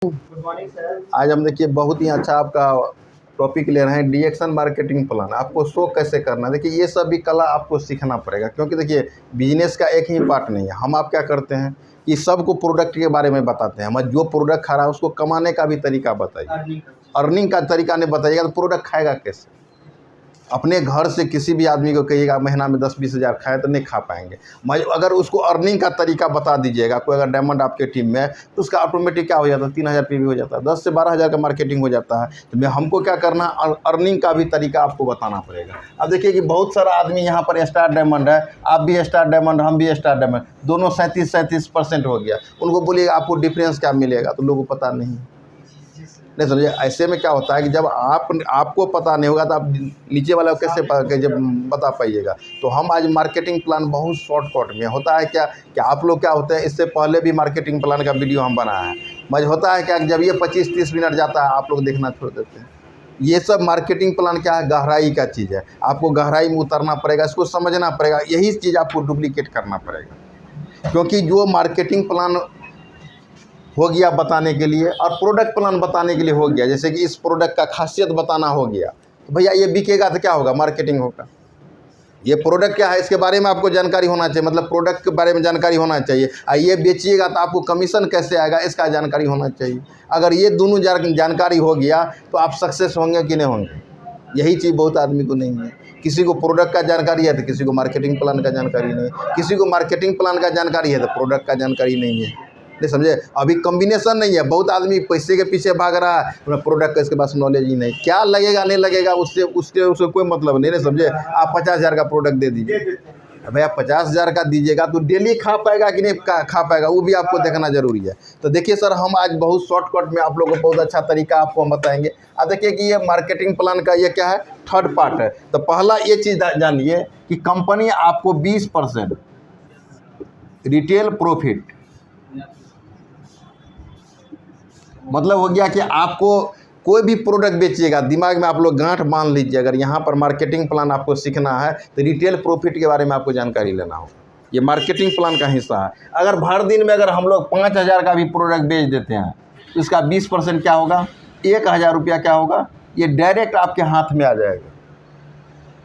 Good morning sir. आज हम देखिए बहुत ही अच्छा आपका टॉपिक ले रहे हैं, डिएक्शन मार्केटिंग प्लान। आपको शो कैसे करना है, देखिए ये सब भी कला आपको सीखना पड़ेगा, क्योंकि देखिए बिजनेस का एक ही पार्ट नहीं है। हम आप क्या करते हैं कि सबको प्रोडक्ट के बारे में बताते हैं, हम जो प्रोडक्ट खा रहा है उसको कमाने का भी तरीका बताइए, अर्निंग का तरीका नहीं बताइएगा तो प्रोडक्ट खाएगा कैसे। अपने घर से किसी भी आदमी को कहिएगा महीना में 10-20 हज़ार खाए तो नहीं खा पाएंगे। अगर उसको अर्निंग का तरीका बता दीजिएगा, कोई अगर डायमंड आपके टीम में है तो उसका ऑटोमेटिक क्या हो जाता है, 3,000 पीवी हो जाता है, 10 से 12 हज़ार का मार्केटिंग हो जाता है। तो हमको क्या करना है, अर्निंग का भी तरीका आपको बताना पड़ेगा। अब देखिए कि बहुत सारा आदमी यहाँ पर स्टार डायमंड है, आप भी स्टार डायमंड, हम भी स्टार डायमंड, दोनों 37% हो गया। उनको बोलिएगा आपको डिफरेंस क्या मिलेगा, तो लोगों को पता नहीं समझे। ऐसे में क्या होता है कि जब आपको पता नहीं होगा तो आप नीचे वाला को कैसे जब बता पाइएगा। तो हम आज मार्केटिंग प्लान बहुत शॉर्टकट में होता है क्या कि आप लोग क्या होते हैं, इससे पहले भी मार्केटिंग प्लान का वीडियो हम बनाया है। मज होता है क्या, जब ये 25-30 मिनट जाता है आप लोग देखना छोड़ देते हैं। ये सब मार्केटिंग प्लान क्या है, गहराई का चीज़ है। आपको गहराई में उतरना पड़ेगा, इसको समझना पड़ेगा, यही चीज़ आपको डुप्लीकेट करना पड़ेगा। क्योंकि जो मार्केटिंग प्लान हो गया बताने के लिए और प्रोडक्ट प्लान बताने के लिए हो गया, जैसे कि इस प्रोडक्ट का खासियत बताना हो गया, तो भैया ये बिकेगा तो क्या होगा, मार्केटिंग होगा। ये प्रोडक्ट क्या है इसके बारे में आपको जानकारी होना चाहिए, मतलब प्रोडक्ट के बारे में जानकारी होना चाहिए। और ये बेचिएगा तो आपको कमीशन कैसे आएगा इसका जानकारी होना चाहिए। अगर ये दोनों जानकारी हो गया तो आप सक्सेस होंगे कि नहीं होंगे। यही चीज़ बहुत आदमी को नहीं है। किसी को प्रोडक्ट का जानकारी है तो किसी को मार्केटिंग प्लान का जानकारी नहीं है, किसी को मार्केटिंग प्लान का जानकारी है तो प्रोडक्ट का जानकारी नहीं है। नहीं समझे, अभी कॉम्बिनेशन नहीं है। बहुत आदमी पैसे के पीछे भाग रहा है, प्रोडक्ट का इसके पास नॉलेज ही नहीं, क्या लगेगा नहीं लगेगा उससे कोई मतलब नहीं। नहीं समझे, आप 50,000 का प्रोडक्ट दे दीजिए, भैया 50,000 का दीजिएगा तो डेली खा पाएगा कि नहीं खा पाएगा, वो भी आपको देखना जरूरी है। तो देखिए सर, हम आज बहुत शॉर्टकट में आप लोगों को बहुत अच्छा तरीका आपको हम बताएंगे। अब देखिए कि ये मार्केटिंग प्लान का ये क्या है, थर्ड पार्ट है। तो पहला ये चीज़ जानिए कि कंपनी आपको 20% रिटेल प्रॉफिट, मतलब हो गया कि आपको कोई भी प्रोडक्ट बेचिएगा, दिमाग में आप लोग गांठ मान लीजिए। अगर यहाँ पर मार्केटिंग प्लान आपको सीखना है तो रिटेल प्रॉफिट के बारे में आपको जानकारी लेना हो, ये मार्केटिंग प्लान का हिस्सा है। अगर भर दिन में अगर हम लोग 5,000 का भी प्रोडक्ट बेच देते हैं तो इसका 20% क्या होगा, 1,000 रुपया क्या होगा, ये डायरेक्ट आपके हाथ में आ जाएगा।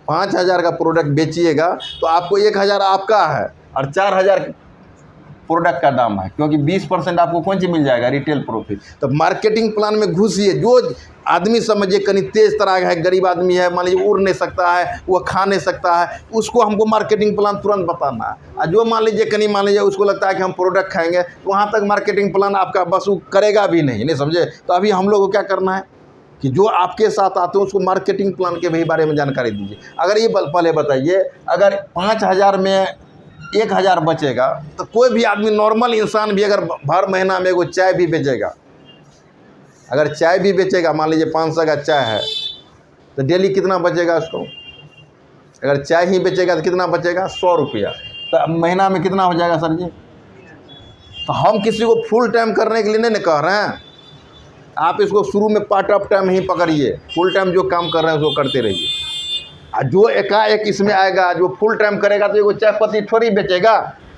5,000 का प्रोडक्ट बेचिएगा तो आपको 1,000 आपका है और 4,000 प्रोडक्ट का दाम है, क्योंकि 20% आपको कौन सी मिल जाएगा, रिटेल प्रॉफिट। तो मार्केटिंग प्लान में घुसिए। जो आदमी समझिए कहीं तेज तरह का है, गरीब आदमी है, मान लीजिए उड़ नहीं सकता है, वो खा नहीं सकता है, उसको हमको मार्केटिंग प्लान तुरंत बताना है। और जो मान लीजिए कहीं मान लीजिए उसको लगता है कि हम प्रोडक्ट खाएंगे, तो वहाँ तक मार्केटिंग प्लान आपका बस वो करेगा भी नहीं समझे। तो अभी हम लोग को क्या करना है कि जो आपके साथ आते हैं उसको मार्केटिंग प्लान के भी बारे में जानकारी दीजिए। अगर ये पहले बताइए, अगर 5,000 में 1,000 बचेगा तो कोई भी आदमी, नॉर्मल इंसान भी अगर भर महीना में वो चाय भी बेचेगा, अगर चाय भी बेचेगा, मान लीजिए 500 का चाय है तो डेली कितना बचेगा उसको। अगर चाय ही बेचेगा तो कितना बचेगा, 100 रुपया। तो महीना में कितना हो जाएगा सर जी। तो हम किसी को फुल टाइम करने के लिए नहीं कह रहे हैं, आप इसको शुरू में पार्ट ऑफ टाइम ही पकड़िए, फुल टाइम जो काम कर रहे हैं उसको करते रहिए। जो एकाएक इसमें आएगा, जो फुल टाइम करेगा तो वो चाय पत्ती थोड़ी बेचेगा,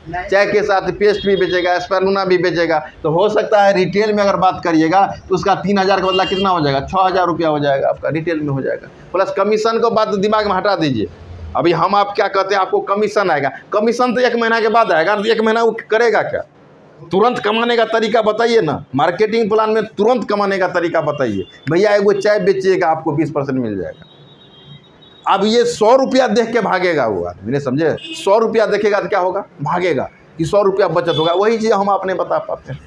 चाय के साथ पेस्ट भी बेचेगा, स्पैलूना भी बेचेगा। तो हो सकता है रिटेल में अगर बात करिएगा तो उसका 3,000 का बदला कितना हो जाएगा, 6,000 रुपया हो जाएगा आपका, रिटेल में हो जाएगा। प्लस कमीशन को बात दिमाग में हटा दीजिए। अभी हम आप क्या कहते हैं, आपको कमीशन आएगा, कमीशन तो 1 महीना के बाद आएगा। 1 महीना वो करेगा क्या, तुरंत कमाने का तरीका बताइए ना। मार्केटिंग प्लान में तुरंत कमाने का तरीका बताइए। भैया एगो चाय बेचिएगा आपको 20% मिल जाएगा। अब ये 100 रुपया देख के भागेगा वो आदमी, नहीं समझे। 100 रुपया देखेगा तो क्या होगा, भागेगा कि 100 रुपया बचत होगा। वही चीज़ हम आपने बता पाते हैं।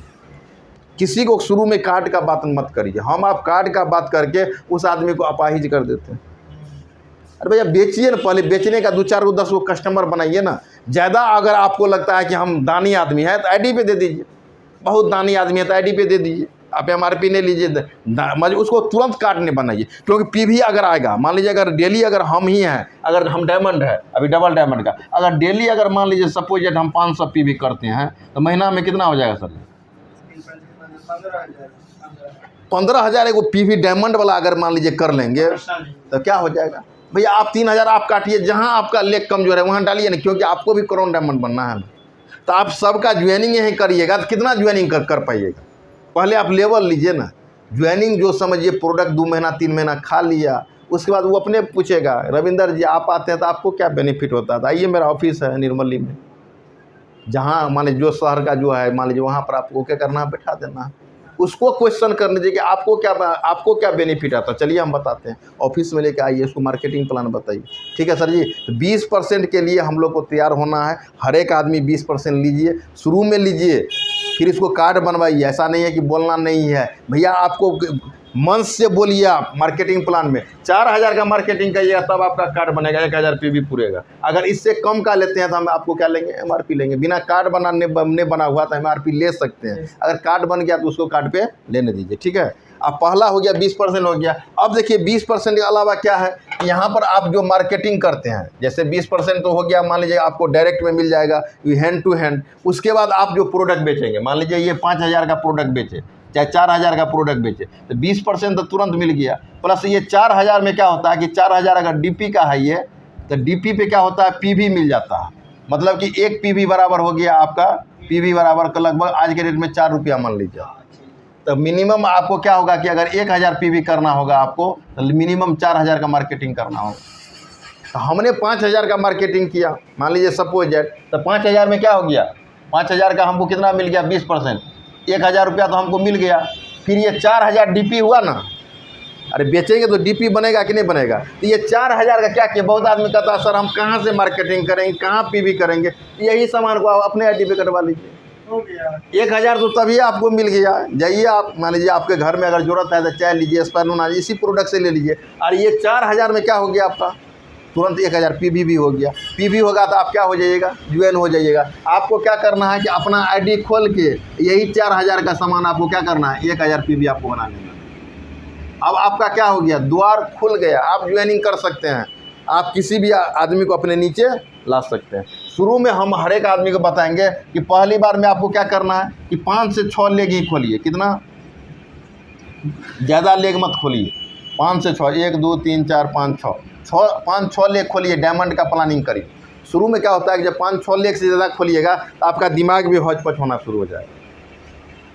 किसी को शुरू में कार्ड का बात मत करिए, हम आप कार्ड का बात करके उस आदमी को अपाहिज कर देते हैं। अरे भैया बेचिए ना, पहले बेचने का 2-4 को 10 कस्टमर बनाइए ना। ज़्यादा अगर आपको लगता है कि हम दानी आदमी हैं तो आईडी पे दे दीजिए, बहुत दानी आदमी है तो आईडी पे दे दीजिए। आप MRP नहीं लीजिए, मतलब उसको तुरंत कार्ड नहीं बनाइए। क्योंकि पीवी अगर आएगा, मान लीजिए अगर डेली अगर हम ही हैं, अगर हम डायमंड है अभी डबल डायमंड का, अगर डेली अगर मान लीजिए सपोज हम 500 पीवी करते हैं तो महीना में कितना हो जाएगा सर, 15,000 एगो पीवी डायमंड वाला अगर मान लीजिए कर लेंगे तो क्या हो जाएगा। भैया आप 3,000 आप काटिए, जहाँ आपका लेग कमजोर है वहाँ डालिए ना, क्योंकि आपको भी क्राउन डायमंड बनना है ना। तो आप सबका ज्वाइनिंग यहीं करिएगा तो कितना ज्वाइनिंग कर पाइएगा। पहले आप लेवल लीजिए ना। ज्वाइनिंग जो समझिए प्रोडक्ट 2 महीना 3 महीना खा लिया, उसके बाद वो अपने पूछेगा रविंदर जी आप आते हैं तो आपको क्या बेनिफिट होता है। आइए मेरा ऑफिस है निर्मली में, जहाँ मान लीजिए जो शहर का जो है मान लीजिए वहाँ पर आपको क्या करना है, बैठा देना है। उसको क्वेश्चन करने दीजिए कि आपको क्या बेनिफिट आता है। चलिए हम बताते हैं, ऑफिस में लेके आइए, उसको मार्केटिंग प्लान बताइए। ठीक है सर जी, तो 20% के लिए हम लोग को तैयार होना है। हर एक आदमी 20% लीजिए, शुरू में लीजिए, फिर इसको कार्ड बनवाइए। ऐसा नहीं है कि बोलना नहीं है भैया, आपको मन से बोलिए। आप मार्केटिंग प्लान में 4000 का मार्केटिंग करिएगा तब आपका कार्ड बनेगा, 1000 पीवी पूरेगा। अगर इससे कम का लेते हैं तो हम आपको क्या लेंगे, एमआरपी लेंगे। बिना कार्ड बनाने बना हुआ तो एमआरपी ले सकते हैं। अगर कार्ड बन गया तो उसको कार्ड पे लेने दीजिए। ठीक है, अब पहला हो गया 20% हो गया। अब देखिए 20% के अलावा क्या है, यहाँ पर आप जो मार्केटिंग करते हैं, जैसे 20% तो हो गया, मान लीजिए आपको डायरेक्ट में मिल जाएगा हैंड टू हैंड। उसके बाद आप जो प्रोडक्ट बेचेंगे, मान लीजिए ये 5000 का प्रोडक्ट बेचे चाहे 4000 का प्रोडक्ट बेचे, तो 20% तो तुरंत मिल गया। प्लस ये 4000 में क्या होता है कि 4000 अगर डीपी का है ये, तो डीपी पे क्या होता है, पीवी मिल जाता है। मतलब कि एक पीवी बराबर हो गया आपका, पीवी बराबर का लगभग आज के रेट में 4 रुपया मान लीजिए। तो मिनिमम आपको क्या होगा कि अगर 1000 पीवी करना होगा आपको, तो मिनिमम 4000 का मार्केटिंग करना होगा। तो हमने 5000 का मार्केटिंग किया, मान लीजिए सपोज दैट, तो 5000 में क्या हो गया, 5000 का हमको कितना मिल गया, 20%, 1000 रुपया तो हमको मिल गया। फिर ये 4000 डीपी हुआ ना, अरे बेचेंगे तो डीपी बनेगा कि नहीं बनेगा। तो ये 4000 का क्या किया, बहुत आदमी कहता है सर हम कहाँ से मार्केटिंग करेंगे, कहाँ पीवी करेंगे। यही सामान को आप अपने आईडी पे कटवा लीजिए, 1000 तो तभी आपको मिल गया। जाइए आप, मान लीजिए आपके घर में अगर जरूरत है तो चाय लीजिए, स्पैनून आज इसी प्रोडक्ट से ले लीजिए। और ये 4000 में क्या हो गया आपका, तुरंत 1000 पीवी भी हो गया। पीवी होगा तो आप क्या हो जाइएगा, ज्वाइन हो जाइएगा। आपको क्या करना है कि अपना आईडी खोल के यही 4000 का सामान आपको क्या करना है, 1000 पीवी आपको बना लेना। अब आपका क्या हो गया, द्वार खुल गया, आप ज्वाइनिंग कर सकते हैं। आप किसी भी आदमी को अपने नीचे ला सकते हैं। शुरू में हम हर एक आदमी को बताएंगे कि पहली बार में आपको क्या करना है कि 5 से 6 लेग ही खोलिए। कितना, ज़्यादा लेग मत खोलिए, 5 से 6, 1 2 3 4 5 6, 5-6 लेग खोलिए। डायमंड का प्लानिंग करिए। शुरू में क्या होता है कि जब 5-6 लेग से ज़्यादा खोलिएगा तो आपका दिमाग भी हौच-पच होना शुरू हो जाएगा।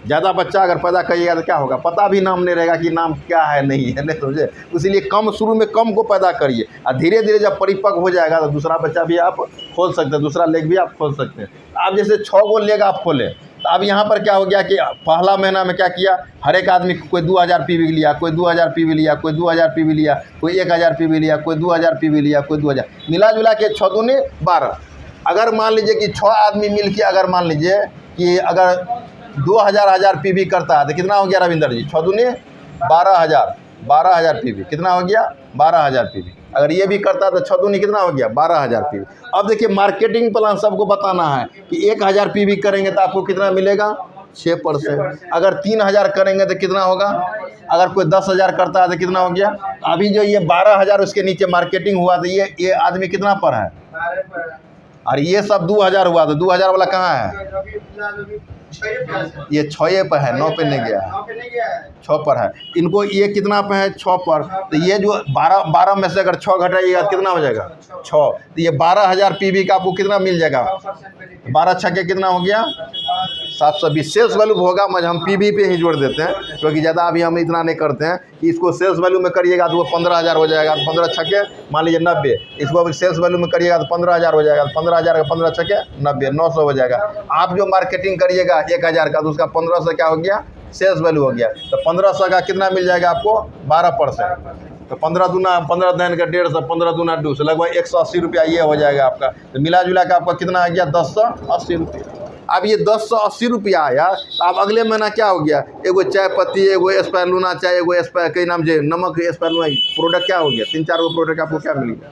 ज़्यादा बच्चा अगर पैदा करिएगा तो क्या होगा, पता भी नाम नहीं रहेगा कि नाम क्या है नहीं है, नहीं समझे। इसीलिए कम, शुरू में कम को पैदा करिए और धीरे धीरे जब परिपक्व हो जाएगा तो दूसरा बच्चा भी आप खोल सकते हैं, दूसरा लेग भी आप खोल सकते हैं। आप जैसे 6 गो लेग आप खोलें, तो अब यहाँ पर क्या हो गया कि पहला महीना में क्या किया, हर एक आदमी कोई 2000 पीवी लिया, कोई 2000 पीवी लिया, कोई 2000 पीवी लिया, कोई 1000 पीवी लिया, कोई 2000 पीवी लिया, कोई 2000, मिला जुला के 6 दूनी 12। अगर मान लीजिए कि 6 आदमी मिल के अगर मान लीजिए कि अगर 2000 पीवी करता है तो कितना हो गया रविंदर जी, 6 दूनी 12,000 पीवी। कितना हो गया, 12,000 पीवी। अगर ये भी करता है तो 6 दूनी कितना हो गया, 12,000 पीवी। अब देखिए मार्केटिंग प्लान सबको बताना है कि 1000 पीवी करेंगे तो आपको कितना मिलेगा, 6%। अगर 3000 करेंगे तो कितना होगा, अगर कोई 10,000 करता है तो कितना हो गया। अभी जो ये 12,000 उसके नीचे मार्केटिंग हुआ तो ये आदमी कितना पर है, और ये सब 2000 हुआ, तो 2000 वाला कहाँ है, ये 6 पर है, 9 पे नहीं गया है, 6 पर है। इनको ये कितना पे है, 6 पर। तो ये जो 12 में से अगर 6 घटाइएगा तो कितना हो जाएगा, 6। तो ये 12,000 पीवी का आपको कितना मिल जाएगा, 12 छक्के कितना हो गया, 720। सेल्स वैल्यू होगा, मगर हम पीवी पे ही जोड़ देते हैं क्योंकि ज़्यादा अभी हम इतना नहीं करते हैं कि इसको सेल्स वैल्यू में करिएगा तो वो 15,000 हो जाएगा। 15 छक्के मान लीजिए 90, इसको अभी सेल्स वैल्यू में करिएगा तो 15,000 हो जाएगा। 15,000 का 15 छक्के 90, 900 हो जाएगा। आप जो मार्केटिंग करिएगा 1000 का, तो उसका 1500 क्या हो गया, सेल्स वैल्यू हो गया। तो 1500 का कितना मिल जाएगा आपको, 12%। तो 15 दूना 15 दिन का 150, 15 दूना 200, लगभग 180 रुपया ये हो जाएगा आपका। तो मिला जुला के आपका कितना आ गया, 1080 रुपया। अब ये 1080 रुपया आया, तो अब अगले महीना क्या हो गया, एगो चाय पत्ती, एगो स्पैलूना चाय, एगो कई नाम से नमक स्पैलूना प्रोडक्ट क्या हो गया, 3-4 गो प्रोडक्ट आपको क्या मिल गया,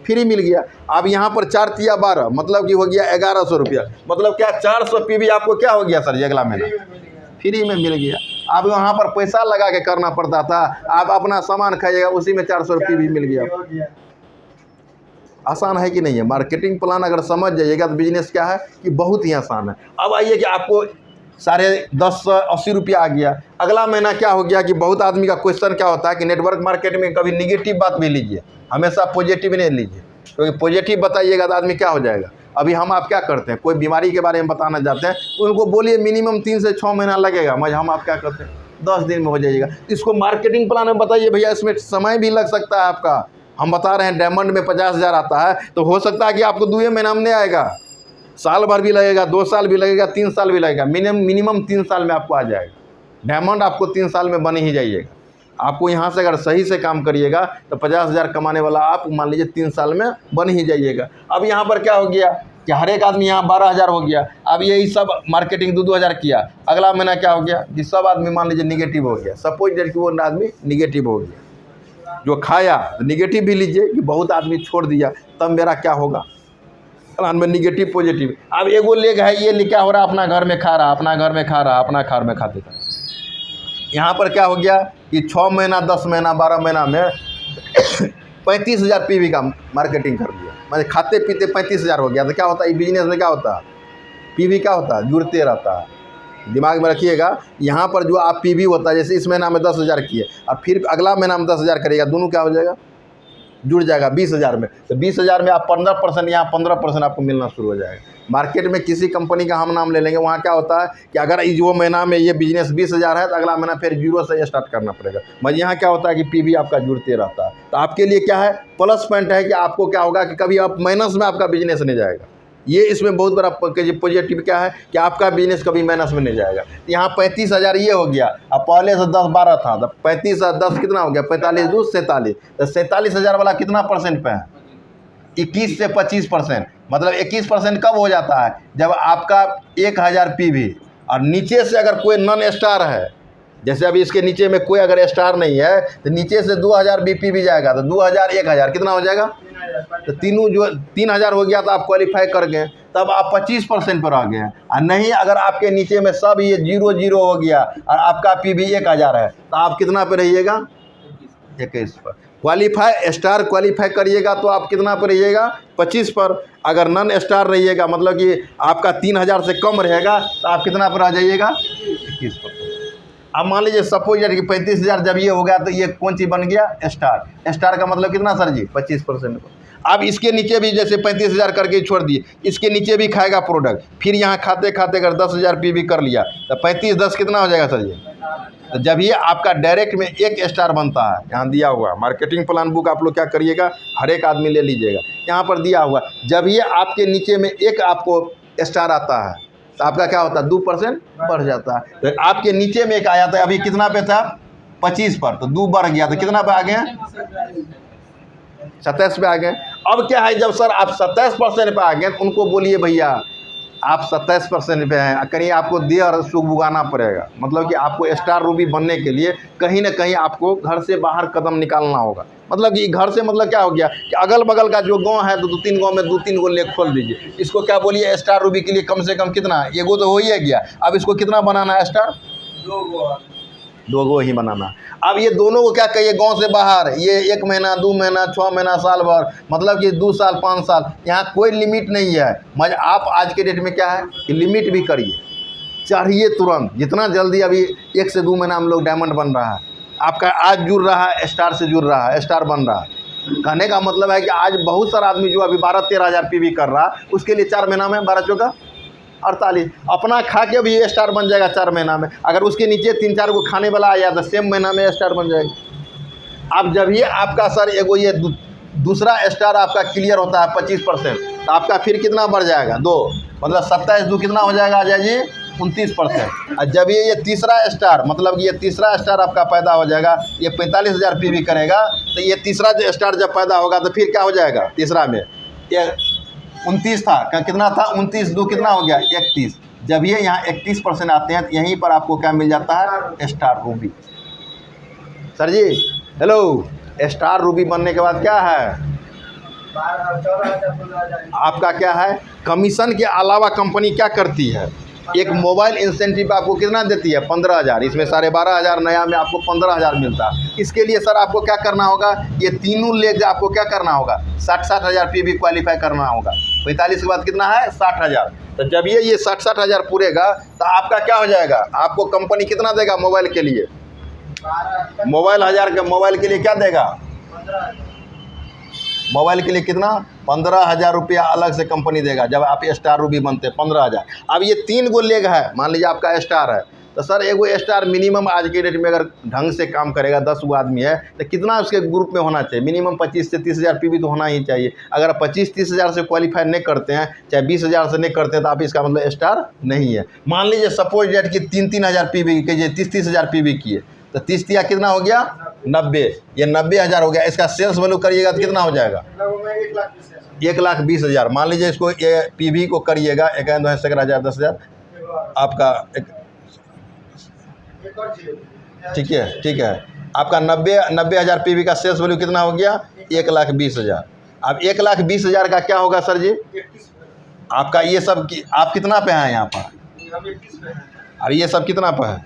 फ्री मिल गया। अब यहाँ पर 4 तिया 12, मतलब कि हो गया 1100 रुपया। मतलब क्या 400 पीवी आपको क्या हो गया सर जी, अगला महीना फ्री में मिल गया। अब वहाँ पर पैसा लगा के करना पड़ता था, आप अपना सामान खाइएगा उसी में 400 रुपये भी मिल गया। आसान है कि नहीं है। मार्केटिंग प्लान अगर समझ जाइएगा तो बिजनेस क्या है कि बहुत ही आसान है। अब आइए कि आपको 1080 रुपया आ गया, अगला महीना क्या हो गया कि बहुत आदमी का क्वेश्चन क्या होता है कि नेटवर्क मार्केटिंग में कभी निगेटिव बात भी लीजिए, हमेशा पॉजिटिव नहीं लीजिए, क्योंकि पॉजिटिव बताइएगा तो आदमी क्या हो जाएगा, अभी हम आप क्या करते हैं, कोई बीमारी के बारे में बताना चाहते हैं तो उनको बोलिए मिनिमम 3 से 6 महीना लगेगा, मगर हम आप क्या करते हैं 10 दिन में हो जाइएगा। इसको मार्केटिंग प्लान में बताइए भैया, इसमें समय भी लग सकता है आपका। हम बता रहे हैं डायमंड में 50,000 आता है, तो हो सकता है कि आपको 2 महीना में नहीं आएगा, साल भर भी लगेगा, 2 साल भी लगेगा, 3 साल भी लगेगा, मिनिमम 3 साल में आपको आ जाएगा। डायमंड आपको 3 साल में बन ही जाइएगा। आपको यहाँ से अगर सही से काम करिएगा तो 50,000 कमाने वाला आप मान लीजिए 3 साल में बन ही जाइएगा। अब यहाँ पर क्या हो गया कि हर एक आदमी यहाँ 12,000 हो गया। अब यही सब मार्केटिंग 2-2 किया, अगला महीना क्या हो गया कि सब आदमी मान लीजिए निगेटिव हो गया। सपोज डेट कि वो आदमी निगेटिव हो गया, जो खाया तो निगेटिव भी लीजिए कि बहुत आदमी छोड़ दिया, तब मेरा क्या होगा प्लान में निगेटिव पॉजिटिव। अब एगो लेग है, ये क्या हो रहा है, अपना घर में खा रहा, अपना घर में खा रहा, अपना घर में खाते खाते यहाँ पर क्या हो गया कि 6 महीना 10 महीना 12 महीना में 35,000 पीवी का मार्केटिंग कर दिया, मतलब खाते पीते 35,000 हो गया। तो क्या होता है बिजनेस में, क्या होता है पीवी क्या होता है, जुड़ते रहता है। दिमाग में रखिएगा, यहाँ पर जो आप पीवी होता है, जैसे इस महीना में 10,000 किए और फिर अगला महीना में 10,000 करेगा, दोनों क्या हो जाएगा, जुड़ जाएगा 20,000 में। तो 20,000 में आप 15%, यहाँ 15% आपको मिलना शुरू हो जाएगा। मार्केट में किसी कंपनी का हम नाम ले लेंगे, वहाँ क्या होता है कि अगर इस वो महीना में ये बिजनेस 20,000 है तो अगला महीना फिर 0 से स्टार्ट करना पड़ेगा। मगर यहाँ क्या होता है कि पीवी आपका जुड़ते रहता है। तो आपके लिए क्या है प्लस पॉइंट है कि आपको क्या होगा कि कभी आप माइनस में आपका बिजनेस नहीं जाएगा। ये इसमें बहुत बड़ा पॉजिटिव क्या है कि आपका बिजनेस कभी माइनस में नहीं जाएगा। यहाँ 35,000 ये हो गया, अब पहले से 10-12 था, तो 35 और 10 कितना हो गया, 45 2 47। तो 47,000 वाला कितना परसेंट पे है, 21 से 25%। मतलब 21% कब हो जाता है, जब आपका 1,000 पीवी और नीचे से अगर कोई नॉन स्टार है, जैसे अभी इसके नीचे में कोई अगर स्टार नहीं है तो नीचे से 2,000 BP भी जाएगा, तो 2,000 1,000 कितना हो जाएगा, तो तीनों जो 3,000 हो गया तो आप क्वालिफाई कर गए, तब आप 25% पर आ गए हैं। और नहीं अगर आपके नीचे में सब ये 0-0 हो गया और आपका पीवी 1,000 है, तो आप कितना पे रहिएगा, 21 पर। क्वालिफाई स्टार क्वालिफाई करिएगा तो आप कितना पर रहिएगा, 25 पर। अगर नॉन स्टार रहिएगा, मतलब कि आपका 3,000 से कम रहेगा, तो आप कितना पर आ जाइएगा, 21 पर। अब मान लीजिए सपोज कि 35,000 जब ये हो गया तो ये कौन सी बन गया, स्टार। स्टार का मतलब कितना सर जी, 25%। अब इसके नीचे भी जैसे 35,000 करके छोड़ दिए, इसके नीचे भी खाएगा प्रोडक्ट, फिर यहाँ खाते खाते अगर 10,000 पीवी कर लिया तो 35 10 कितना हो जाएगा सर जी। तो जब ये आपका डायरेक्ट में 1 स्टार बनता है, यहाँ दिया हुआ मार्केटिंग प्लान बुक आप लोग क्या करिएगा, हर एक आदमी ले लीजिएगा, यहाँ पर दिया हुआ जब ये आपके नीचे में 1 आपको स्टार आता है तो आपका क्या होता है, 2% बढ़ जाता है। तो आपके नीचे में 1 आया था, अभी कितना पे था, 25 पर, तो 2 बढ़ गया, तो कितना पे आ गए, 27 पे आ गए। अब क्या है, जब सर आप 27% पे आ गए तो उनको बोलिए भैया आप 27% पे हैं, कहीं आपको देर सुख भुगाना पड़ेगा। मतलब कि आपको स्टार रूबी बनने के लिए कहीं ना कहीं आपको घर से बाहर कदम निकालना होगा। मतलब कि घर से मतलब क्या हो गया कि अगल बगल का जो गांव है तो 2-3 गांव में 2-3 गो लेक खोल दीजिए। इसको क्या बोलिए, स्टार रूबी के लिए कम से कम कितना, एगो तो हो ही गया, अब इसको कितना बनाना है, स्टार 2 गो ही बनाना। अब ये दोनों को क्या कहिए, गांव से बाहर, ये 1 महीना 2 महीना 6 महीना साल भर, मतलब कि 2 साल 5 साल, यहाँ कोई लिमिट नहीं है। मगर आप आज के डेट में क्या है कि लिमिट भी करिए, चाहिए तुरंत, जितना जल्दी। अभी 1 से 2 महीना हम लोग डायमंड बन रहा है, आपका आज जुड़ रहा है, स्टार से जुड़ रहा है, स्टार बन रहा है। कहने का मतलब है कि आज बहुत सारा आदमी जो अभी 12-13 हज़ार पीवी कर रहा है, उसके लिए 4 महीना में 12 चौका 48 अपना खा के भी ये स्टार बन जाएगा 4 महीना में। अगर उसके नीचे 3-4 को खाने वाला आया तो सेम महीना में स्टार बन जाएगा। अब जब ये आपका सर एगो ये दूसरा स्टार आपका क्लियर होता है 25%, तो आपका फिर कितना बढ़ जाएगा, 2, मतलब 27 2 कितना हो जाएगा अजय जी, 29%। और जब ये तीसरा स्टार, मतलब कि ये तीसरा स्टार आपका पैदा हो जाएगा, ये 45,000 पीवी करेगा, तो ये तीसरा स्टार जब पैदा होगा तो फिर क्या हो जाएगा, तीसरा में ये 29 था, कितना था, 29 2 कितना हो गया, 31। जब ये यहाँ 31% आते हैं तो यहीं पर आपको क्या मिल जाता है, स्टार रूबी। सर जी हेलो, स्टार रूबी बनने के बाद क्या है, आपका क्या है, कमीशन के अलावा कंपनी क्या करती है, एक मोबाइल इंसेंटिव आपको कितना देती है, 15,000। इसमें 12,500 नया में आपको 15,000 मिलता है। इसके लिए सर आपको क्या करना होगा, ये तीनों लेग आपको क्या करना होगा, 60 हज़ार पीवी क्वालिफाई करना होगा। 45 के बाद कितना है, 60,000। तो जब ये 60 हज़ार पूरेगा तो आपका क्या हो जाएगा, आपको कंपनी कितना देगा मोबाइल के लिए, मोबाइल 1000 के मोबाइल के लिए क्या देगा, मोबाइल के लिए कितना 15,000 रुपया अलग से कंपनी देगा जब आप स्टार रूबी बनते हैं 15,000। अब ये 3 गो लेग है, मान लीजिए आपका स्टार है तो सर एगो स्टार मिनिमम आज के डेट में अगर ढंग से काम करेगा 10 गो आदमी है तो कितना उसके ग्रुप में होना चाहिए? मिनिमम 25 से 30,000 पीवी तो होना ही चाहिए। अगर 25-30 हज़ार से क्वालिफाई नहीं करते हैं, चाहे 20,000 से नहीं करते हैं, तो आप इसका मतलब स्टार नहीं है। मान लीजिए सपोज डेट की 3-3,000 पीवी कीजिए, 30-30,000 पीवी किए तो 30 तिया कितना हो गया? 90। ये 90,000 हो गया। इसका सेल्स वैल्यू करिएगा तो कितना हो जाएगा? 1,20,000। मान लीजिए इसको ये पीवी को करिएगा 1,2,000 10,000 आपका ठीक है आपका 90,000 पीवी का सेल्स वैल्यू कितना हो गया? 1,20,000। अब 1,20,000 का क्या होगा सर जी? आपका ये सब आप कितना पे हैं यहाँ पर? और ये सब कितना पर है?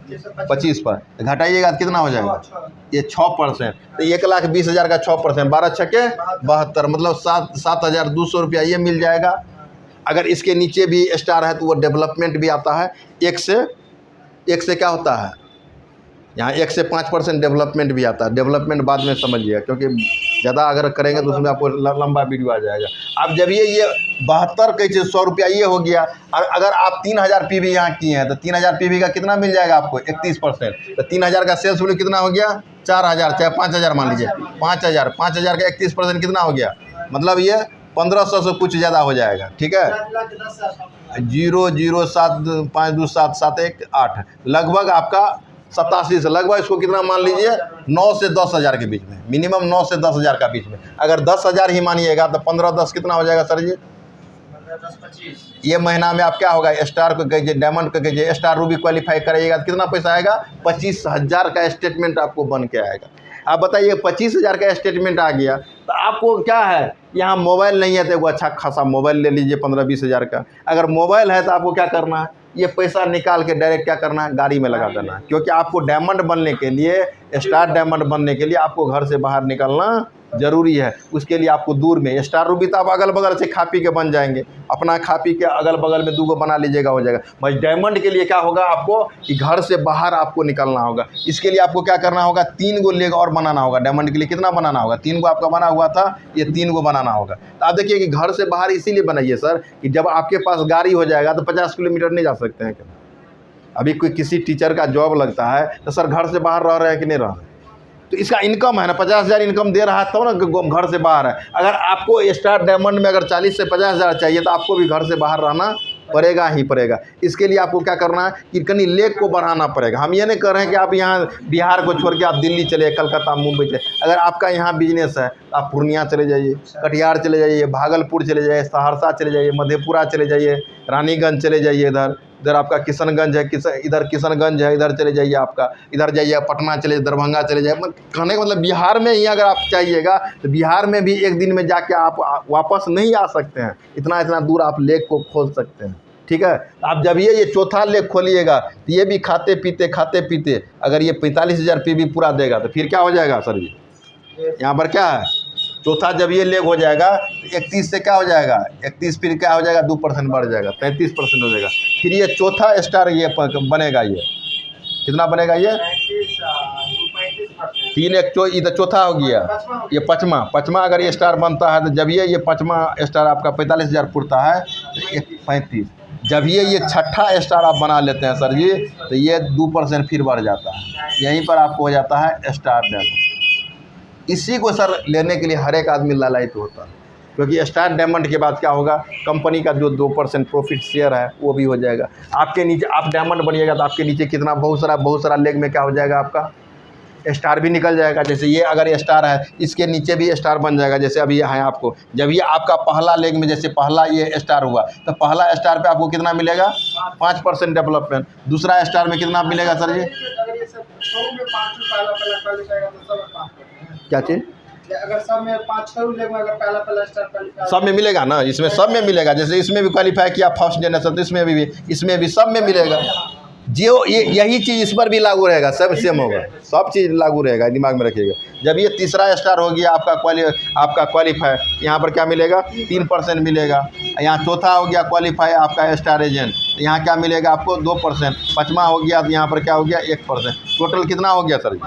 25 पर। तो घटाइएगा तो कितना हो जाएगा? ये 6%। तो 1,20,000 का 6%, 12 छक्के 72, मतलब 7,200 रुपया ये मिल जाएगा। अगर इसके नीचे भी स्टार है तो वो डेवलपमेंट भी आता है। एक से क्या होता है यहाँ 1 से 5% डेवलपमेंट भी आता है। डेवलपमेंट बाद में समझिएगा, क्योंकि ज़्यादा अगर करेंगे तो उसमें आपको लंबा वीडियो आ जाएगा। अब जब ये 72 कैसे 100 रुपया ये हो गया, और अगर आप 3,000 पीवी यहाँ किए हैं तो 3,000 पीवी का कितना मिल जाएगा आपको? 31%। तो 3,000 का सेल्स वैल्यू कितना हो गया? 4,000, चाहे 5,000 मान लीजिए। 5,000 का 31% कितना हो गया? मतलब ये 1,500 से कुछ ज़्यादा हो जाएगा। ठीक है, 0,0752778 लगभग आपका 87 से लगभग इसको कितना मान लीजिए 9 से 10,000 के बीच में, मिनिमम 9 से 10,000 का बीच में। अगर 10,000 ही मानिएगा तो 15-10 कितना हो जाएगा सर जी? 25। ये महीना में आप क्या होगा? स्टार को कहिए, डायमंड को कहिए, स्टार रूबी क्वालिफाई कराइएगा तो कितना पैसा आएगा? 25,000 का स्टेटमेंट आपको बन के आएगा। आप बताइए 25,000 का स्टेटमेंट आ गया तो आपको क्या है? यहाँ मोबाइल नहीं है तो वो अच्छा खासा मोबाइल ले लीजिए 15-20 हज़ार का। अगर मोबाइल है तो आपको क्या करना है? ये पैसा निकाल के डायरेक्ट क्या करना है? गाड़ी में लगा देना है। क्योंकि आपको डायमंड बनने के लिए, स्टार डायमंड बनने के लिए आपको घर से बाहर निकलना ज़रूरी है। उसके लिए आपको दूर में स्टार रूबी तो आप अगल बगल से खा पी के बन जाएंगे, अपना खा पी के अगल बगल में 2 गो बना लीजिएगा, हो जाएगा। भाई डायमंड के लिए क्या होगा आपको कि घर से बाहर आपको निकलना होगा। इसके लिए आपको क्या करना होगा? 3 गो लेग और बनाना होगा। डायमंड के लिए कितना बनाना होगा? 3 गो आपका बना हुआ था, ये 3 गो बनाना होगा। तो आप देखिए कि घर से बाहर इसीलिए बनाइए सर कि जब आपके पास गाड़ी हो जाएगा तो 50 किलोमीटर नहीं जा सकते हैं। अभी कोई किसी टीचर का जॉब लगता है तो सर घर से बाहर रह रहे हैं कि नहीं रह रहे? तो इसका इनकम है ना, 50,000 इनकम दे रहा है तब ना घर से बाहर है। अगर आपको स्टार डायमंड में अगर 40 से 50,000 चाहिए तो आपको भी घर से बाहर रहना पड़ेगा ही पड़ेगा। इसके लिए आपको क्या करना है कि कहीं लेग को बढ़ाना पड़ेगा। हम ये नहीं कर रहे हैं कि आप यहाँ बिहार को छोड़ के आप दिल्ली चले, कलकत्ता, मुंबई चले। अगर आपका यहाँ बिजनेस है तो आप पूर्णिया चले जाइए, कटिहार चले जाइए, भागलपुर चले जाइए, सहरसा चले जाइए, मधेपुरा चले जाइए, रानीगंज चले जाइए, इधर आपका किशनगंज है, इधर किशनगंज है, इधर चले जाइए, आपका इधर जाइए, पटना चले, दरभंगा चले जाइए। कहने का मतलब बिहार में ही अगर आप चाहिएगा तो बिहार में भी एक दिन में जाके आप वापस नहीं आ सकते हैं। इतना दूर आप लेग को खोल सकते हैं। ठीक है, आप जब ये चौथा लेग खोलिएगा तो ये भी खाते पीते अगर ये 45,000 पीवी पूरा देगा तो फिर क्या हो जाएगा सर जी? यहाँ पर क्या है? चौथा जब ये लेग हो जाएगा तो 31 से क्या हो जाएगा? 31 फिर क्या हो जाएगा? 2% बढ़ जाएगा, 33% हो जाएगा। फिर ये चौथा स्टार ये बनेगा। ये कितना बनेगा? ये 3 इधर चौथा हो गया, ये पचमा अगर ये स्टार बनता है तो जब ये पचमा स्टार आपका 45,000 पुरता है तो 35। जब ये छठा स्टार आप बना लेते हैं सर जी तो ये 2% फिर बढ़ जाता है। यहीं पर आपको हो जाता है स्टार डायमंड। इसी को सर लेने के लिए हर एक आदमी लालायित होता है, क्योंकि स्टार डायमंड के बाद क्या होगा? कंपनी का जो 2% प्रॉफिट शेयर है वो भी हो जाएगा। आपके नीचे आप डायमंड बनिएगा तो आपके नीचे कितना बहुत सारा लेग में क्या हो जाएगा? आपका स्टार भी निकल जाएगा। जैसे ये अगर ये स्टार है इसके नीचे भी स्टार बन जाएगा। जैसे अभी है आपको, जब ये आपका पहला लेग में जैसे पहला ये स्टार हुआ तो पहला स्टार पे आपको कितना मिलेगा? 5% डेवलपमेंट। दूसरा स्टार में कितना मिलेगा सर जी? क्या चीज़? अगर सब में 5-6 लेग में अगर पहला स्टार सब में मिलेगा ना, इसमें सब में मिलेगा। जैसे इसमें भी क्वालिफाई किया फर्स्ट जनरेशन तो इसमें भी सब में मिलेगा। जो यही चीज़ इस पर भी लागू रहेगा, सब सेम होगा, सब चीज़ लागू रहेगा, दिमाग में रखिएगा। जब ये तीसरा स्टार हो गया आपका क्वालिफाई, यहाँ पर क्या मिलेगा? 3% मिलेगा। यहाँ चौथा हो गया क्वालिफाई आपका स्टार एजेंट, यहाँ क्या मिलेगा आपको? 2%। 5वां हो गया तो यहाँ पर क्या हो गया? 1%। टोटल कितना हो गया सर?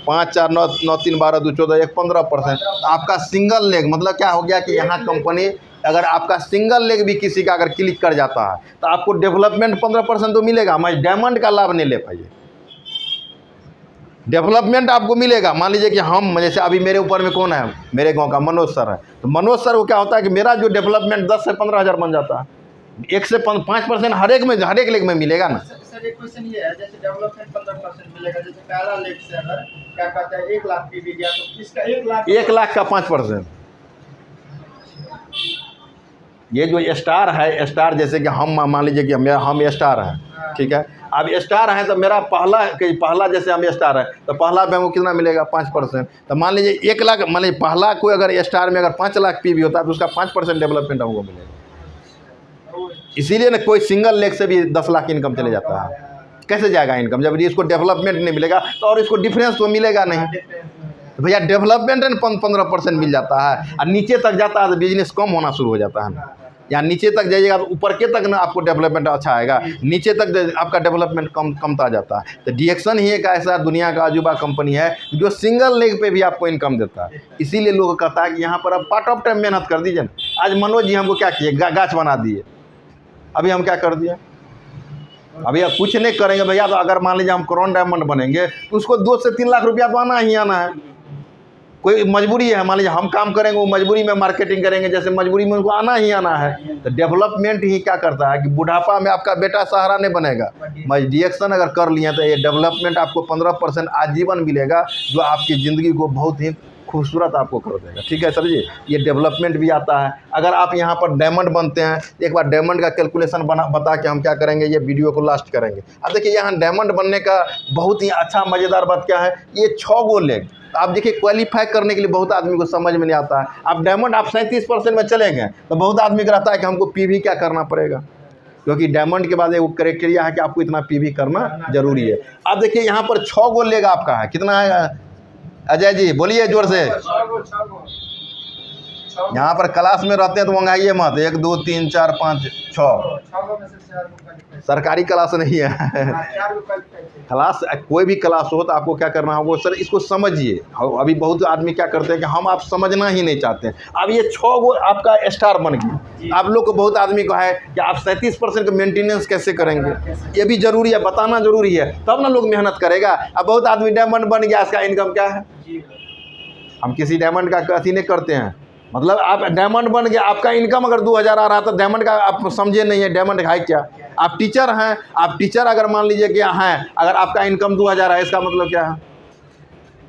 5 4 9 9 3 12 2 14 1 15%। आपका सिंगल लेग मतलब क्या हो गया कि यहाँ कंपनी अगर आपका सिंगल लेग भी किसी का अगर क्लिक कर जाता है तो आपको डेवलपमेंट 15% तो मिलेगा। मैं डायमंड का लाभ नहीं ले पाइए, डेवलपमेंट आपको मिलेगा। मान लीजिए कि हम जैसे अभी मेरे ऊपर में कौन है, मेरे गांव का मनोज सर है, तो मनोज सर को क्या होता है कि मेरा जो डेवलपमेंट 10 से 15 हज़ार बन जाता है, 1 से 5% हर एक लेग में मिलेगा ना। सर एक क्वेश्चन ये है, जैसे डेवलपमेंट 15% मिलेगा, जैसे पहला लेग से अगर क्या कहते हैं 1 लाख पीवी गया तो इसका 1 लाख का 5%। ये जो स्टार है, स्टार जैसे कि हम मान लीजिए कि हम स्टार हैं, ठीक है। अब स्टार हैं तो मेरा पहला जैसे हम स्टार है तो पहला पे हमको कितना मिलेगा 5%। तो मान लीजिए 1 लाख, मान लीजिए पहला कोई अगर स्टार में अगर 5 लाख पीवी होता है तो उसका 5% डेवलपमेंट हमको मिलेगा। इसीलिए ना कोई सिंगल लेग से भी 10 लाख इनकम चले जाता है। कैसे जाएगा इनकम जब इसको डेवलपमेंट नहीं मिलेगा तो, और इसको डिफरेंस तो मिलेगा नहीं। तो भैया डेवलपमेंट 15% मिल जाता है और नीचे तक जाता है तो बिजनेस कम होना शुरू हो जाता है ना। या नीचे तक जाइएगा तो ऊपर के तक ना आपको डेवलपमेंट अच्छा आएगा, नीचे तक आपका डेवलपमेंट कमता जाता है। तो डीएक्सन ही एक ऐसा दुनिया का अजूबा कंपनी है जो सिंगल लेग पे भी आपको इनकम देता है। इसीलिए लोग कहता है कि यहाँ पर अब पार्ट ऑफ टाइम मेहनत कर दीजिए ना। आज मनोज जी हमको क्या किए, गाछ बना दिए, अभी हम क्या कर दिए, अभी आप कुछ नहीं करेंगे भैया। तो अगर मान लीजिए हम क्राउन डायमंड बनेंगे तो उसको 2 से 3 लाख रुपया तो आना ही आना है। कोई मजबूरी है, मान लीजिए हम काम करेंगे, वो मजबूरी में मार्केटिंग करेंगे, जैसे मजबूरी में उनको आना ही आना है। तो डेवलपमेंट ही क्या करता है कि बुढ़ापा में आपका बेटा सहारा नहीं बनेगा। मैं डीएक्सन अगर कर लिए तो ये डेवलपमेंट आपको 15% आजीवन मिलेगा, जो आपकी ज़िंदगी को बहुत ही खूबसूरत आपको कर देगा। ठीक है सर जी, ये डेवलपमेंट भी आता है। अगर आप यहाँ पर डायमंड बनते हैं, एक बार डायमंड का कैलकुलेशन बता के हम क्या करेंगे, ये वीडियो को लास्ट करेंगे। अब देखिए यहाँ डायमंड बनने का बहुत ही अच्छा मज़ेदार बात क्या है, ये 6 गो लेग। आप देखिए क्वालिफाई करने के लिए बहुत आदमी को समझ में नहीं आता है। आप डायमंड आप 37% में चले गए तो बहुत आदमी को रहता है कि हमको पीवी क्या करना पड़ेगा, क्योंकि डायमंड के बाद एक क्राइटेरिया है कि आपको इतना पीवी करना जरूरी है। अब देखिए यहाँ पर 6 गो लेग आपका है, कितना है अजय जी बोलिए जोर से। यहाँ पर क्लास में रहते हैं तो मंगाइए मत, 1 2 3 4 5 6 सरकारी क्लास नहीं है। क्लास कोई भी क्लास हो तो आपको क्या करना होगा सर, इसको समझिए। अभी बहुत आदमी क्या करते हैं कि हम आप समझना ही नहीं चाहते हैं। अब ये 6 गो आपका स्टार बन गया। आप लोग को बहुत आदमी को है कि आप 37% का मेंटेनेंस कैसे करेंगे, ये भी जरूरी है, बताना जरूरी है, तब ना लोग मेहनत करेगा। अब बहुत आदमी डायमंड बन गया, इसका इनकम क्या है, हम किसी डायमंड का अथी नहीं करते हैं। मतलब आप डायमंड बन गया, आपका इनकम अगर 2000 आ रहा था, डायमंड का आप समझे नहीं है डायमंड है क्या। आप टीचर हैं, आप टीचर अगर मान लीजिए कि हैं, अगर आपका इनकम 2000 है, इसका मतलब क्या है,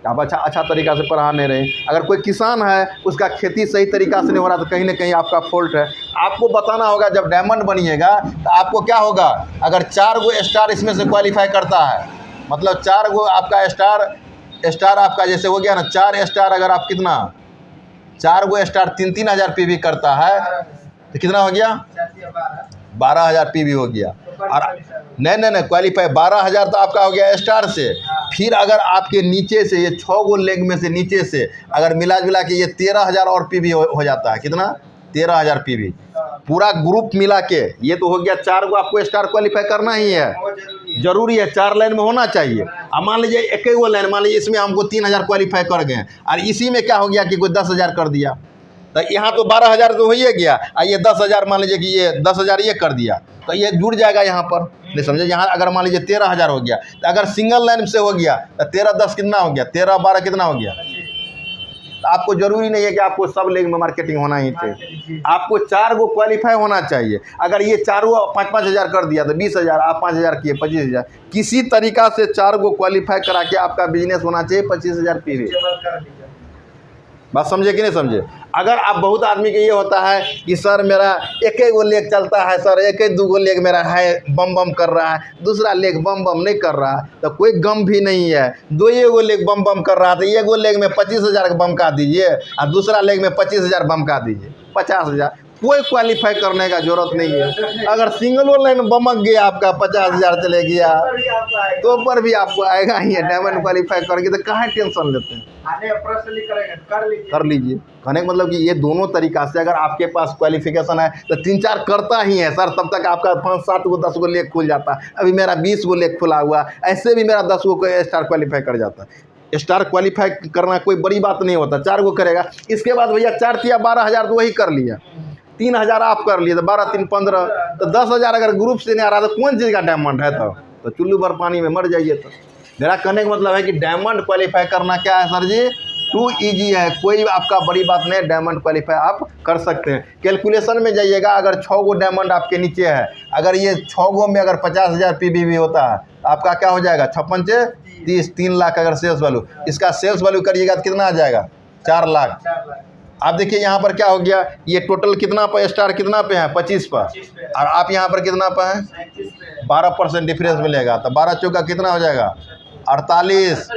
आप अच्छा तरीका से पढ़ा नहीं रहे। अगर कोई किसान है, उसका खेती सही तरीका से नहीं हो रहा तो कहीं ना कहीं आपका फॉल्ट है। आपको बताना होगा जब डायमंड बनिएगा तो आपको क्या होगा, अगर 4 गो स्टार इसमें से क्वालिफाई करता है, मतलब 4 गो आपका स्टार आपका जैसे हो गया ना, 4 स्टार अगर आप कितना 4 गो स्टार 3 हज़ार पीवी करता है तो कितना हो गया, 12,000 पीवी हो गया। और नहीं क्वालिफाई 12,000 तो आपका हो गया स्टार से। फिर अगर आपके नीचे से ये 6 गो लेग में से नीचे से अगर मिला जुला के ये 13,000 और पीवी हो जाता है, कितना 13,000 पीवी पूरा ग्रुप मिला के, ये तो हो गया 4 गो आपको स्टार क्वालिफाई करना ही है, जरूरी है, 4 लाइन में होना चाहिए। अब मान लीजिए एक ही वो लाइन, मान लीजिए इसमें हमको 3,000 क्वालिफाई कर गए और इसी में क्या हो गया कि कोई 10,000 कर दिया, तो यहाँ तो 12,000 तो हो ही गया, और ये 10,000 मान लीजिए कि ये 10,000 ये कर दिया तो ये जुड़ जाएगा यहाँ पर, नहीं समझे। यहाँ अगर मान लीजिए 13,000 हो गया, तो अगर सिंगल लाइन से हो गया तो 13 10 कितना हो गया, 13 12 कितना हो गया। तो आपको जरूरी नहीं है कि आपको सब लेग में मार्केटिंग होना ही चाहिए, आपको 4 गो क्वालिफाई होना चाहिए। अगर ये 4 5-5 हज़ार कर दिया तो 20,000, आप 5,000 किए 25,000, किसी तरीका से 4 गो क्वालिफाई करा के आपका बिजनेस होना चाहिए 25,000 पीवी। बात समझे कि नहीं समझे। अगर आप बहुत आदमी के ये होता है कि सर मेरा एक ही गो लेग चलता है, सर एक ही 2 गो लेग मेरा है बम बम कर रहा है, दूसरा लेग बम बम नहीं कर रहा, तो कोई गम भी नहीं है। 2 गो लेग बम बम कर रहा था, एक गो लेग में 25,000 का बम का दीजिए और दूसरा लेग में 25,000 बम का दीजिए, 50,000। कोई क्वालिफाई करने का जरूरत नहीं है। अगर सिंगल लाइन बमक गया आपका 50,000 चले गया तो पर भी आपको आएगा ही है। डायमंड क्वालिफाई करेंगे तो कहाँ टेंशन लेते हैं, कर लीजिए। कहने का मतलब कि ये दोनों तरीका से अगर आपके पास क्वालिफिकेशन है तो 3-4 करता ही है सर, तब तक आपका 5-7 गो 10 गो लेग खुल जाता है। अभी मेरा 20 गो लेग खुला हुआ, ऐसे भी मेरा 10 गो स्टार क्वालिफाई कर जाता है। स्टार क्वालिफाई करना कोई बड़ी बात नहीं होता, 4 को करेगा। इसके बाद भैया 4 तिया 12,000 तो वही कर लिया, 3,000 आप कर लिए तो 12 3 15, तो 10,000 अगर ग्रुप से नहीं आ रहा तो कौन चीज़ का डायमंड है? तो चुल्लू भर पानी में मर जाइए। तो मेरा कहने का मतलब है कि डायमंड क्वालिफाई करना क्या है सर जी, टू ईजी है, कोई आपका बड़ी बात नहीं है, डायमंड क्वालिफाई आप कर सकते हैं। कैलकुलेशन में जाइएगा, अगर 6 गो डायमंड आपके नीचे है, अगर ये 6 गो में अगर 50,000 PBV होता है तो आपका क्या हो जाएगा, 56 से 30, 3 लाख अगर सेल्स वैल्यू, इसका सेल्स वैल्यू करिएगा तो कितना आ जाएगा, 4 लाख। आप देखिए यहाँ पर क्या हो गया, ये टोटल कितना पर स्टार कितना पे है, 25 पर, और आप यहाँ पर कितना पर है, 12% डिफरेंस मिलेगा, तो 12 चौका कितना हो जाएगा, 48।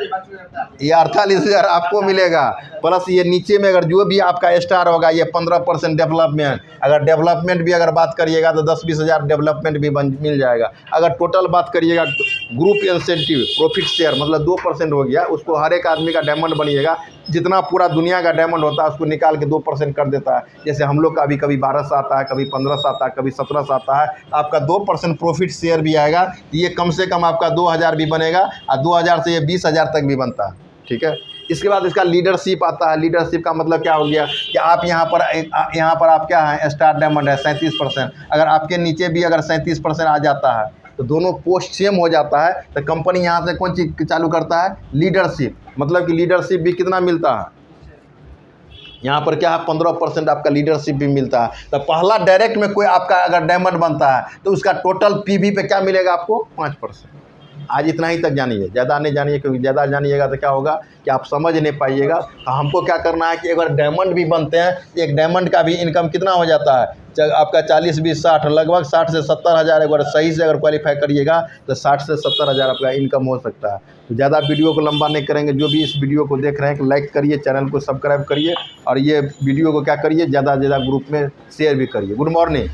ये 48,000 आपको मिलेगा, प्लस ये नीचे में अगर जो भी आपका स्टार होगा ये 15% डेवलपमेंट, अगर डेवलपमेंट भी अगर बात करिएगा तो 10-20 हज़ार डेवलपमेंट भी मिल जाएगा। अगर टोटल बात करिएगा ग्रुप इंसेंटिव प्रॉफिट शेयर मतलब 2% हो गया, उसको हर एक आदमी का डायमंड बनिएगा, जितना पूरा दुनिया का डायमंड होता है उसको निकाल के 2% कर देता है। जैसे हम लोग का अभी कभी 12 से आता है, कभी 15 से आता है, कभी 17 से आता है, आपका 2% प्रॉफिट शेयर भी आएगा, ये कम से कम आपका 2,000 भी बनेगा, और 2,000 से ये 20,000 तक भी बनता है। ठीक है, इसके बाद इसका लीडरशिप आता है। लीडरशिप का मतलब क्या हो गया कि आप यहाँ पर आप क्या है, स्टार डायमंड है 37%, अगर आपके नीचे भी अगर 37% आ जाता है तो दोनों पोस्ट सेम हो जाता है, तो कंपनी यहाँ से कौन चीज़ चालू करता है, लीडरशिप, मतलब कि लीडरशिप भी कितना मिलता है, यहाँ पर क्या है 15% आपका लीडरशिप भी मिलता है। तो पहला डायरेक्ट में कोई आपका अगर डायमंड बनता है तो उसका टोटल PV पे क्या मिलेगा आपको, 5%। आज इतना ही तक जानिए, ज़्यादा नहीं जानिए, क्योंकि ज़्यादा जानिएगा तो क्या होगा कि आप समझ नहीं पाइएगा। तो हमको क्या करना है कि अगर डायमंड भी बनते हैं, एक डायमंड का भी इनकम कितना हो जाता है, आपका 40 20 60 लगभग 60 से 70 हज़ार, अगर सही से अगर क्वालिफाई करिएगा तो 60 से 70 हज़ार आपका इनकम हो सकता है। तो ज़्यादा वीडियो को लंबा नहीं करेंगे, जो भी इस वीडियो को देख रहे हैं कि लाइक करिए, चैनल को सब्सक्राइब करिए, और ये वीडियो को क्या करिए, ज़्यादा से ज़्यादा ग्रुप में शेयर भी करिए। Good morning.